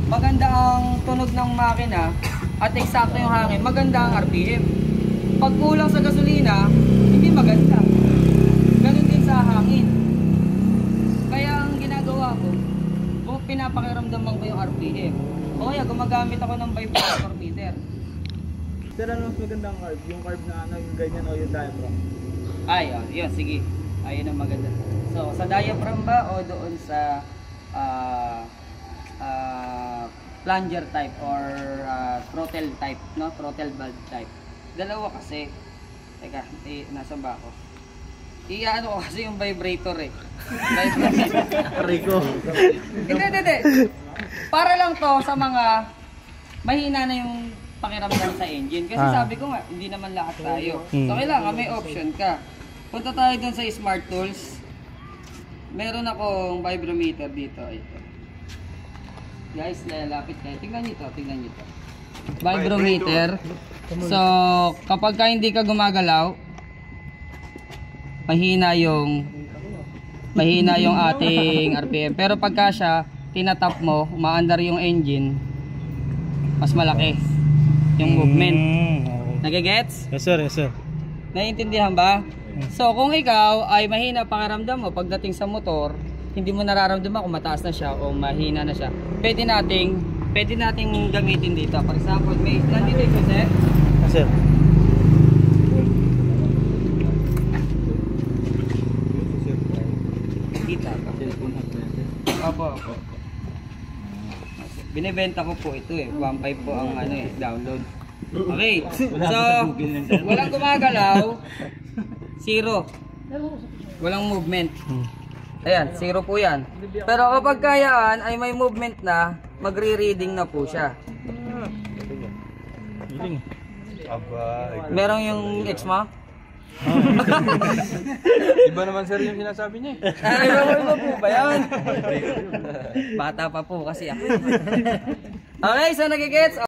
Maganda ang tunog ng makina at eksakto yung hangin, maganda ang RPM. Pag kulang sa gasolina, hindi maganda. Ganun din sa hangin. Kaya ang ginagawa ko, pinapakiramdaman ko yung RPM. O kaya gumagamit ako ng vibrator meter. Sir, ano mas magandang carb? Yung carb na ano, yung ganyan o yung diaphragm? Ay, yun, sige. Ayun ang maganda. So, sa diaphragm ba o doon sa plunger type or throttle type, no? Throttle valve type. Dalawa kasi. Teka, nasa ba ako? Ano ko kasi yung vibrator eh. Rico. Hindi. Para lang to sa mga mahina na yung pakiramdam sa engine. Kasi sabi ko nga, hindi naman lahat tayo. So kailangan may option ka. Punta tayo dun sa Smart Tools. Meron akong vibrometer dito. Ito. Guys, lalapit kayo. Tingnan nyo to. Vibrometer. So, kapag ka hindi ka gumagalaw, mahina yung ating RPM. Pero pagka siya, tinatap mo, umaandar yung engine, mas malaki yung movement. Nagigets? Yes sir, yes sir. Naiintindihan ba? So kung ikaw ay mahina pakiramdam mo pagdating sa motor, hindi mo nararamdaman kung mataas na siya o mahina na siya, pwede nating gamitin dito. For example, may nandito yung kasi. Yes sir. Opo. Binebenta ko po ito eh. 1.5 po ang download. Okay. So, walang gumagalaw. Zero. Walang movement. Ayan, zero po yan. Pero kapag kayaan ay may movement na, magre-reading na po siya. Merong yung X mo? Iba naman sir yung sinasabi niya eh. Iba po ba yan? Bata pa po kasi ako. Okay, so nagigets?